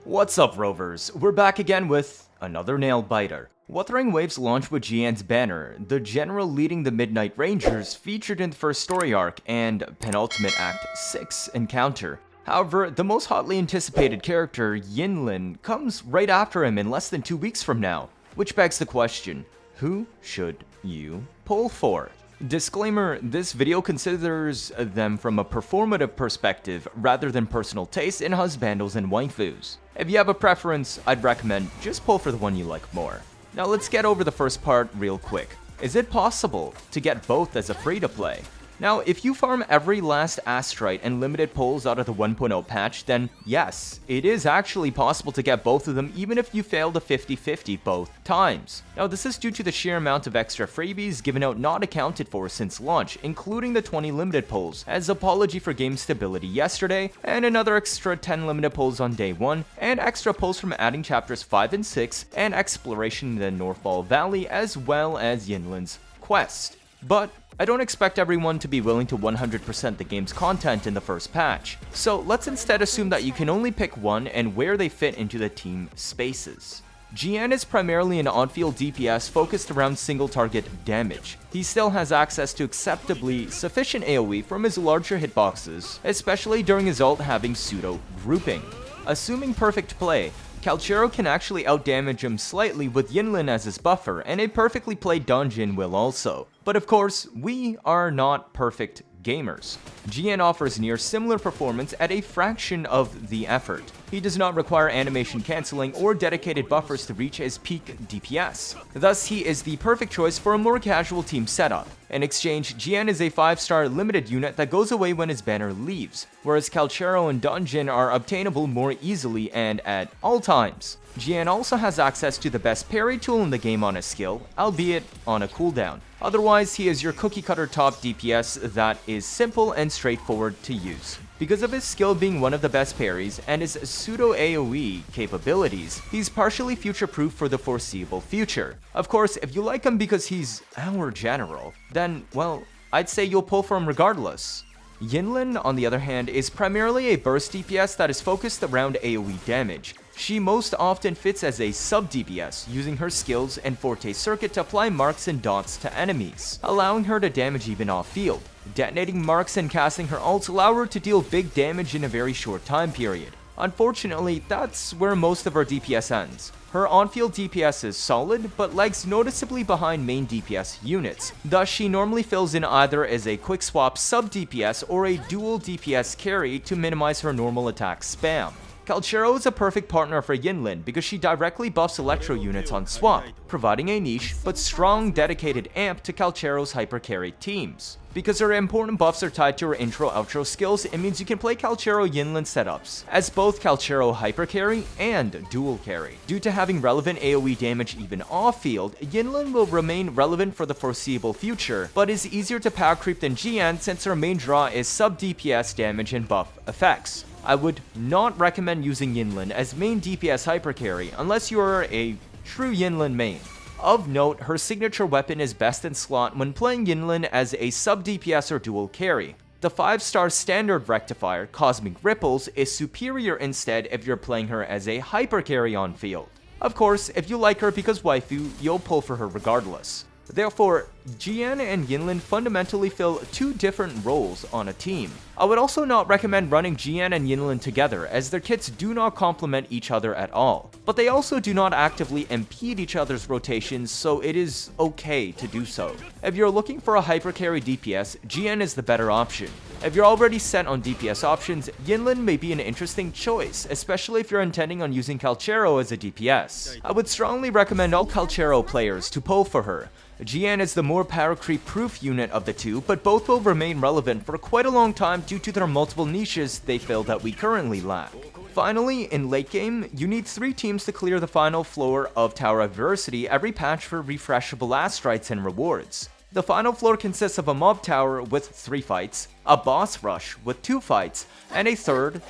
What's up, Rovers? We're back again with another nail-biter. Wuthering Waves launched with Jiyan's banner, the general leading the Midnight Rangers featured in the first story arc and penultimate Act 6 encounter. However, the most hotly anticipated character, Yinlin, comes right after him in less than 2 weeks from now, which begs the question, who should you pull for? Disclaimer, this video considers them from a performative perspective rather than personal taste in husbandos and waifus. If you have a preference, I'd recommend just pull for the one you like more. Now let's get over the first part real quick. Is it possible to get both as a free-to-play? Now, if you farm every last astrite and limited pulls out of the 1.0 patch, then yes, it is actually possible to get both of them even if you fail the 50-50 both times. Now, this is due to the sheer amount of extra freebies given out not accounted for since launch, including the 20 limited pulls as apology for game stability yesterday, and another extra 10 limited pulls on day 1, and extra pulls from adding chapters 5 and 6, and exploration in the Northfall Valley, as well as Yinlin's quest. But I don't expect everyone to be willing to 100% the game's content in the first patch, so let's instead assume that you can only pick one and where they fit into the team spaces. Jiyan is primarily an on-field DPS focused around single target damage. He still has access to acceptably sufficient AoE from his larger hitboxes, especially during his ult having pseudo grouping. Assuming perfect play, Calchero can actually outdamage him slightly with Yinlin as his buffer, and a perfectly played Dungeon will also. But of course, we are not perfect gamers. Jiyan offers near similar performance at a fraction of the effort. He does not require animation cancelling or dedicated buffers to reach his peak DPS. Thus, he is the perfect choice for a more casual team setup. In exchange, Jiyan is a 5-star limited unit that goes away when his banner leaves, whereas Calchero and Dungeon are obtainable more easily and at all times. Jiyan also has access to the best parry tool in the game on his skill, albeit on a cooldown. Otherwise, he is your cookie-cutter top DPS that is simple and straightforward to use. Because of his skill being one of the best parries and his pseudo AoE capabilities, he's partially future-proof for the foreseeable future. Of course, if you like him because he's our general, then, well, I'd say you'll pull for him regardless. Yinlin, on the other hand, is primarily a burst DPS that is focused around AoE damage. She most often fits as a sub-DPS, using her skills and Forte Circuit to apply marks and dots to enemies, allowing her to damage even off-field. Detonating marks and casting her ults allow her to deal big damage in a very short time period. Unfortunately, that's where most of her DPS ends. Her on-field DPS is solid, but lags noticeably behind main DPS units. Thus, she normally fills in either as a quick swap sub-DPS or a dual DPS carry to minimize her normal attack spam. Calchero is a perfect partner for Yinlin because she directly buffs electro units on swap, providing a niche but strong dedicated amp to Calchero's hyper-carry teams. Because her important buffs are tied to her intro-outro skills, it means you can play Calchero Yinlin setups as both Calchero hyper-carry and dual carry. Due to having relevant AoE damage even off-field, Yinlin will remain relevant for the foreseeable future, but is easier to power creep than Jiyan since her main draw is sub-DPS damage and buff effects. I would not recommend using Yinlin as main DPS hypercarry unless you are a true Yinlin main. Of note, her signature weapon is best in slot when playing Yinlin as a sub-DPS or dual carry. The 5-star standard rectifier, Cosmic Ripples, is superior instead if you're playing her as a hypercarry on field. Of course, if you like her because waifu, you'll pull for her regardless. Therefore, Jiyan and Yinlin fundamentally fill two different roles on a team. I would also not recommend running Jiyan and Yinlin together as their kits do not complement each other at all. But they also do not actively impede each other's rotations, so it is okay to do so. If you're looking for a hypercarry DPS, Jiyan is the better option. If you're already set on DPS options, Yinlin may be an interesting choice, especially if you're intending on using Calchero as a DPS. I would strongly recommend all Calchero players to pull for her. Jiyan is the more power creep proof unit of the two, but both will remain relevant for quite a long time due to their multiple niches they fill that we currently lack. Finally, in late game, you need 3 teams to clear the final floor of Tower Adversity every patch for refreshable astrites and rewards. The final floor consists of a mob tower with 3 fights, a boss rush with 2 fights, and a third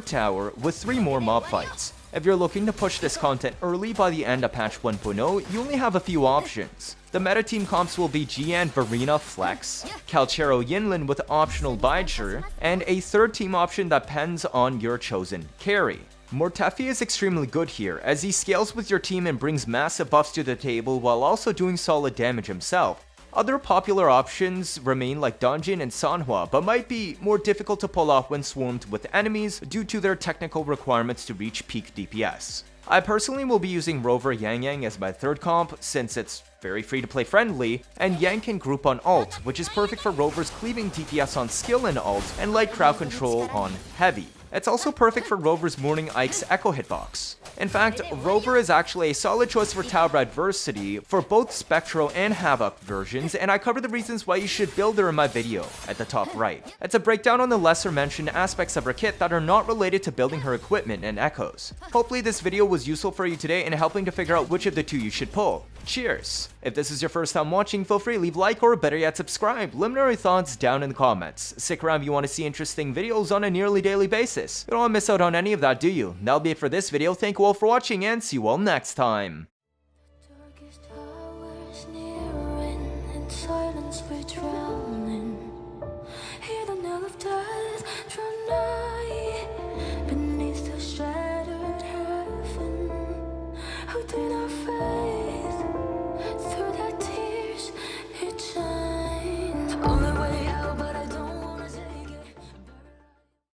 tower with 3 more mob fights. If you're looking to push this content early by the end of patch 1.0, you only have a few options. The meta team comps will be Jiyan Verena Flex, Calchero Yinlin with optional Baicher, and a third team option that depends on your chosen carry. Mortefi is extremely good here, as he scales with your team and brings massive buffs to the table while also doing solid damage himself. Other popular options remain like Donjin and Sanhua, but might be more difficult to pull off when swarmed with enemies due to their technical requirements to reach peak DPS. I personally will be using Rover Yangyang as my third comp, since it's very free to play friendly, and Yang can group on ult, which is perfect for Rover's cleaving DPS on skill and ult, and light crowd control on heavy. It's also perfect for Rover's Morning Ike's Echo hitbox. In fact, Rover is actually a solid choice for Tower Adversity for both Spectral and Havoc versions, and I cover the reasons why you should build her in my video at the top right. It's a breakdown on the lesser mentioned aspects of her kit that are not related to building her equipment and echoes. Hopefully this video was useful for you today in helping to figure out which of the two you should pull. Cheers! If this is your first time watching, feel free to leave a like or better yet subscribe. Let me know your thoughts down in the comments. Stick around if you want to see interesting videos on a nearly daily basis. You don't want to miss out on any of that, do you? That'll be it for this video. Thank you all for watching and see you all next time.